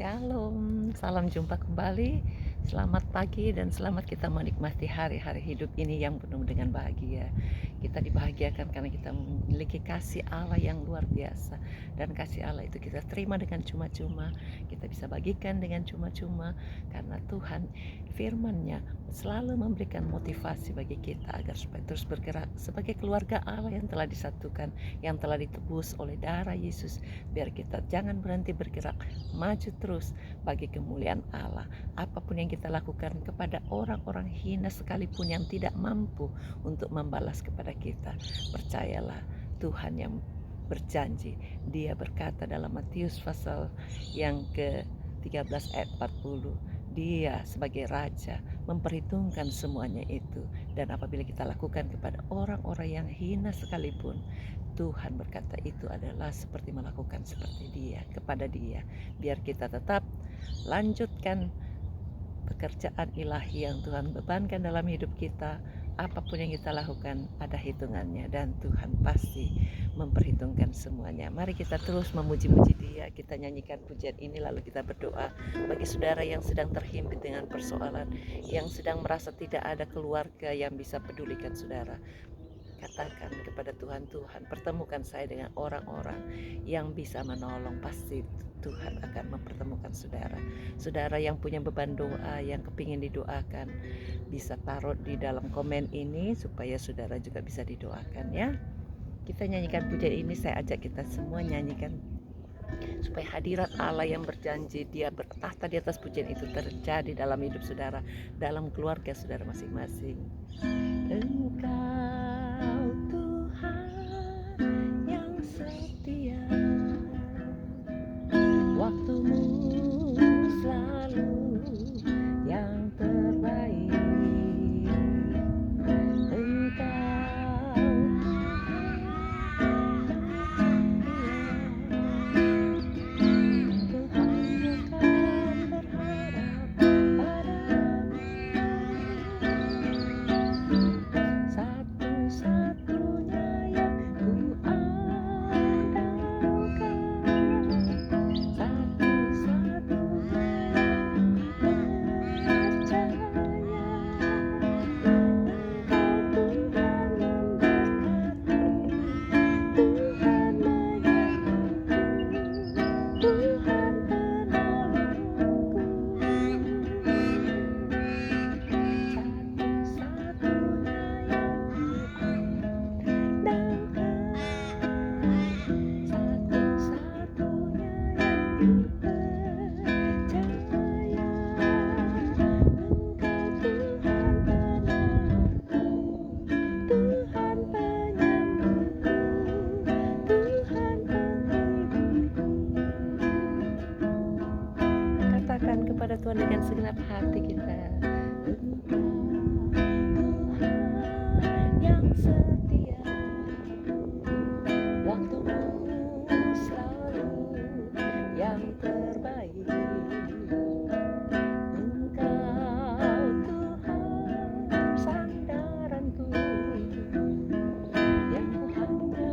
Shalom, salam jumpa kembali. Selamat pagi dan selamat kita menikmati hari-hari hidup ini yang penuh dengan bahagia. Kita dibahagiakan karena kita memiliki kasih Allah yang luar biasa. Dan kasih Allah itu kita terima dengan cuma-cuma. Kita bisa bagikan dengan cuma-cuma karena Tuhan firman-Nya selalu memberikan motivasi bagi kita agar supaya terus bergerak sebagai keluarga Allah yang telah disatukan, yang telah ditebus oleh darah Yesus. Biar kita jangan berhenti bergerak, maju terus bagi kemuliaan Allah. Apapun yang kita lakukan kepada orang-orang hina sekalipun yang tidak mampu untuk membalas kepada kita, percayalah Tuhan yang berjanji. Dia berkata dalam Matius pasal yang ke-13 ayat 40, dia sebagai raja memperhitungkan semuanya itu. Dan apabila kita lakukan kepada orang-orang yang hina sekalipun, Tuhan berkata itu adalah seperti melakukan seperti dia kepada dia. Biar kita tetap lanjutkan pekerjaan ilahi yang Tuhan bebankan dalam hidup kita. Apapun yang kita lakukan ada hitungannya dan Tuhan pasti memperhitungkan semuanya. Mari kita terus memuji-muji Dia. Kita nyanyikan pujian ini lalu kita berdoa bagi saudara yang sedang terhimpit dengan persoalan, yang sedang merasa tidak ada keluarga yang bisa pedulikan saudara. Katakan kepada Tuhan, Tuhan pertemukan saya dengan orang-orang yang bisa menolong. Pasti Tuhan akan mempertemukan saudara. Saudara yang punya beban doa, yang kepingin didoakan, bisa taruh di dalam komen ini supaya saudara juga bisa didoakan ya. Kita nyanyikan pujian ini, saya ajak kita semua nyanyikan supaya hadirat Allah yang berjanji dia bertahta di atas pujian itu terjadi dalam hidup saudara, dalam keluarga saudara masing-masing. Engkau Tuhan yang setia, waktumu selalu yang terbaik. Engkau katakan kepada Tuhan dengan segenap hati kita. Tuhan yang setia, waktumu selalu yang terbaik. Engkau Tuhan sandaranku, yang ku hanya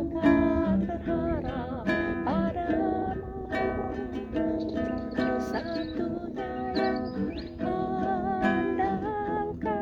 berharap padamu. Satu-satunya yang ku andalkan,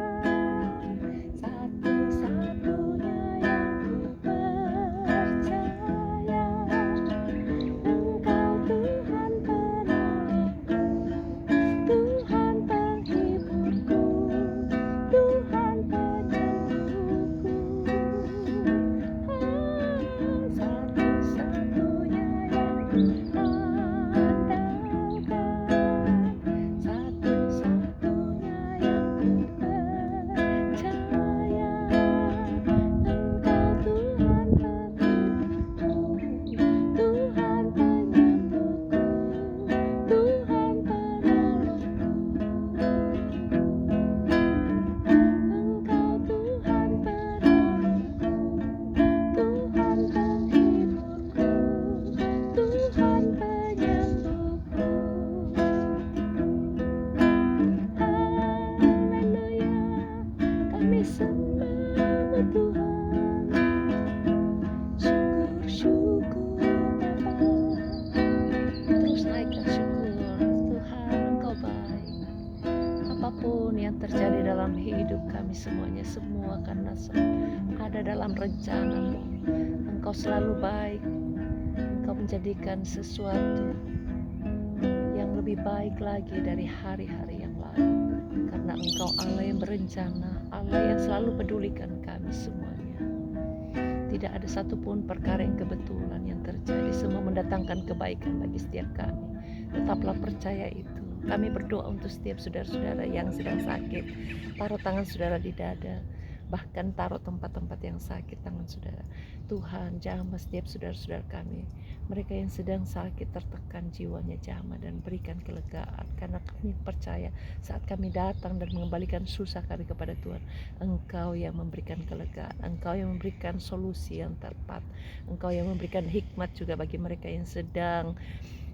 kami semuanya, semua karena ada dalam rencana-Mu. Engkau selalu baik, Engkau menjadikan sesuatu yang lebih baik lagi dari hari-hari yang lalu. Karena Engkau Allah yang berencana, Allah yang selalu pedulikan kami semuanya. Tidak ada satupun perkara yang kebetulan yang terjadi, semua mendatangkan kebaikan bagi setiap kami. Tetaplah percaya itu. Kami berdoa untuk setiap saudara-saudara yang sedang sakit. Taruh tangan saudara di dada, bahkan taruh tempat-tempat yang sakit tangan saudara. Tuhan, jamah setiap saudara-saudara kami, mereka yang sedang sakit, tertekan jiwanya, jamah dan berikan kelegaan. Karena kami percaya saat kami datang dan mengembalikan susah kami kepada Tuhan, Engkau yang memberikan kelegaan, Engkau yang memberikan solusi yang tepat, Engkau yang memberikan hikmat juga bagi mereka yang sedang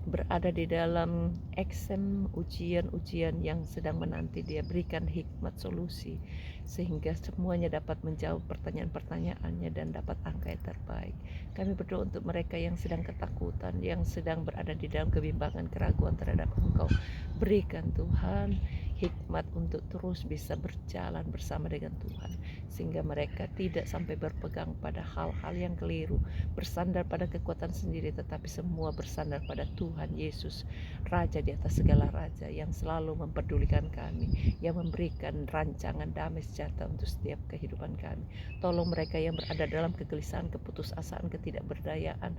berada di dalam exam, ujian-ujian yang sedang menanti. Dia berikan hikmat solusi sehingga semuanya dapat menjawab pertanyaan-pertanyaannya dan dapat angka yang terbaik. Kami berdoa untuk mereka yang sedang ketakutan, yang sedang berada di dalam kebimbangan, keraguan terhadap Engkau. Berikan Tuhan hikmat untuk terus bisa berjalan bersama dengan Tuhan, sehingga mereka tidak sampai berpegang pada hal-hal yang keliru, bersandar pada kekuatan sendiri, tetapi semua bersandar pada Tuhan Yesus, Raja di atas segala raja, yang selalu mempedulikan kami, yang memberikan rancangan damai sejahtera untuk setiap kehidupan kami. Tolong mereka yang berada dalam kegelisahan, keputusasaan, ketidakberdayaan,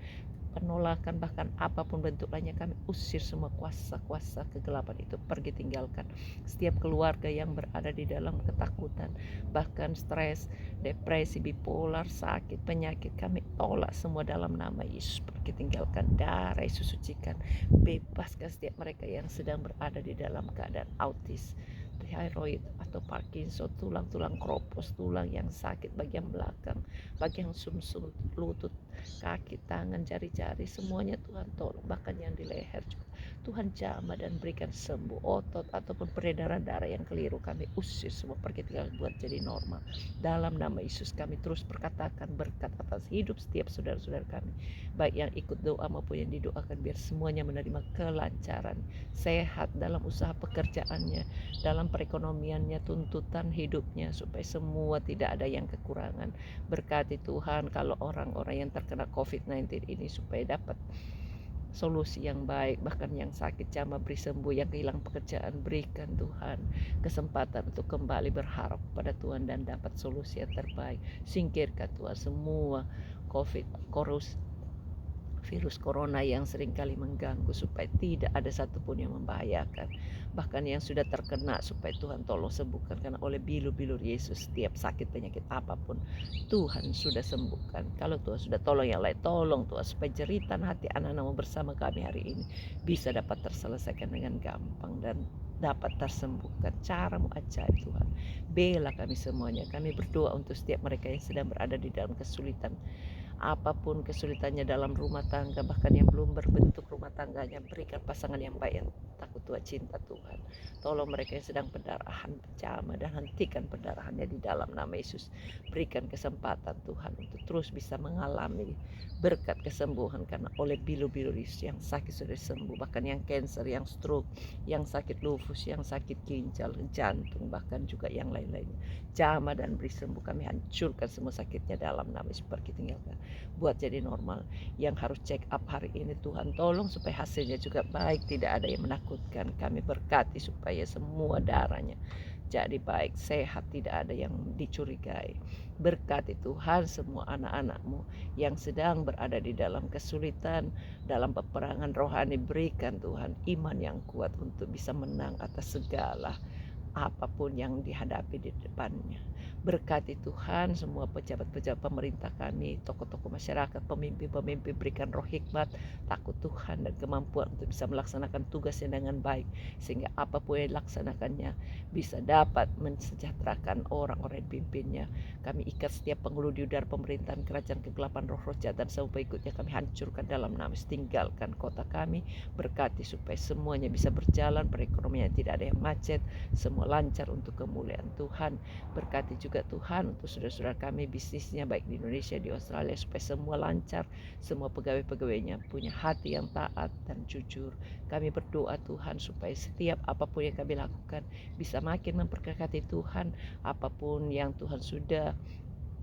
penolakan, bahkan apapun bentuk lainnya, kami usir semua kuasa-kuasa kegelapan itu, pergi tinggalkan. Setiap keluarga yang berada di dalam ketakutan, bahkan stres, depresi, bipolar, sakit, penyakit, kami tolak semua dalam nama Yesus, pergi tinggalkan. Darah Yesus sucikan, bebaskan setiap mereka yang sedang berada di dalam keadaan autis, thyroid atau Parkinson, tulang-tulang kropos, tulang yang sakit bagian belakang, bagian sumsum, lutut, kaki, tangan, jari-jari, semuanya Tuhan tolong. Bahkan yang di leher juga Tuhan jamah dan berikan sembuh. Otot ataupun peredaran darah yang keliru, kami usir semua, pergi tinggal, buat jadi normal. Dalam nama Yesus kami terus perkatakan berkat atas hidup setiap saudara-saudara kami, baik yang ikut doa maupun yang didoakan, biar semuanya menerima kelancaran, sehat dalam usaha pekerjaannya, dalam perekonomiannya, tuntutan hidupnya, supaya semua tidak ada yang kekurangan. Berkati Tuhan kalau orang-orang yang terkena COVID-19 ini supaya dapat solusi yang baik, bahkan yang sakit jamah beri sembuh, yang kehilangan pekerjaan berikan Tuhan kesempatan untuk kembali berharap pada Tuhan dan dapat solusi yang terbaik. Singkirkan Tuhan semua virus corona yang seringkali mengganggu, supaya tidak ada satupun yang membahayakan. Bahkan yang sudah terkena, supaya Tuhan tolong sembuhkan, karena oleh bilur-bilur Yesus setiap sakit penyakit apapun Tuhan sudah sembuhkan. Kalau Tuhan sudah tolong yang lain, tolong Tuhan supaya jeritan hati anak-anakmu bersama kami hari ini bisa dapat terselesaikan dengan gampang dan dapat tersembuhkan. Caramu ajaib Tuhan. Bela kami semuanya. Kami berdoa untuk setiap mereka yang sedang berada di dalam kesulitan, apapun kesulitannya dalam rumah tangga, bahkan yang belum berbentuk rumah tangganya, berikan pasangan yang baik, yang takut Tuhan, cinta Tuhan. Tolong mereka yang sedang pendarahan, jamah dan hentikan pendarahannya di dalam nama Yesus. Berikan kesempatan Tuhan untuk terus bisa mengalami berkat kesembuhan, karena oleh bilu-bilu Yesus yang sakit sudah sembuh, bahkan yang cancer, yang stroke, yang sakit lupus, yang sakit ginjal, jantung, bahkan juga yang lain-lainnya. Jamah dan beri sembuh, kami hancurkan semua sakitnya dalam nama Yesus, pergi tinggalkan, buat jadi normal. Yang harus check up hari ini, Tuhan tolong supaya hasilnya juga baik, tidak ada yang menakutkan. Kami berkati supaya semua darahnya jadi baik, sehat, tidak ada yang dicurigai. Berkati Tuhan semua anak-anak-Mu yang sedang berada di dalam kesulitan, dalam peperangan rohani, berikan Tuhan iman yang kuat untuk bisa menang atas segala apapun yang dihadapi di depannya. Berkati Tuhan semua pejabat-pejabat pemerintah kami, tokoh-tokoh masyarakat, pemimpin-pemimpin, berikan roh hikmat, takut Tuhan dan kemampuan untuk bisa melaksanakan tugasnya dengan baik, sehingga apapun yang dilaksanakannya bisa dapat mensejahterakan orang-orang yang pimpinnya. Kami ikat setiap penghulu di udara pemerintahan, kerajaan kegelapan, roh-roh jahat dan semua pengikutnya, kami hancurkan dalam nama Yesus. Tinggalkan kota kami, berkati supaya semuanya bisa berjalan, perekonomian tidak ada yang macet, semua semua lancar untuk kemuliaan Tuhan. Berkati juga Tuhan untuk saudara-saudara kami bisnisnya baik di Indonesia, di Australia, supaya semua lancar, semua pegawai-pegawainya punya hati yang taat dan jujur. Kami berdoa Tuhan supaya setiap apapun yang kami lakukan bisa makin memberkati Tuhan. Apapun yang Tuhan sudah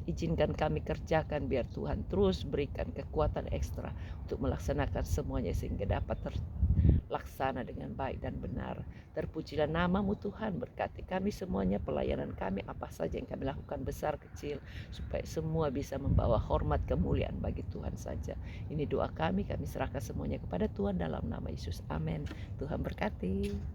izinkan kami kerjakan, biar Tuhan terus berikan kekuatan ekstra untuk melaksanakan semuanya sehingga dapat terlaksana dengan baik dan benar. Terpujilah namamu Tuhan, berkati kami semuanya, pelayanan kami, apa saja yang kami lakukan besar kecil, supaya semua bisa membawa hormat kemuliaan bagi Tuhan saja. Ini doa kami serahkan semuanya kepada Tuhan dalam nama Yesus. Amin. Tuhan berkati.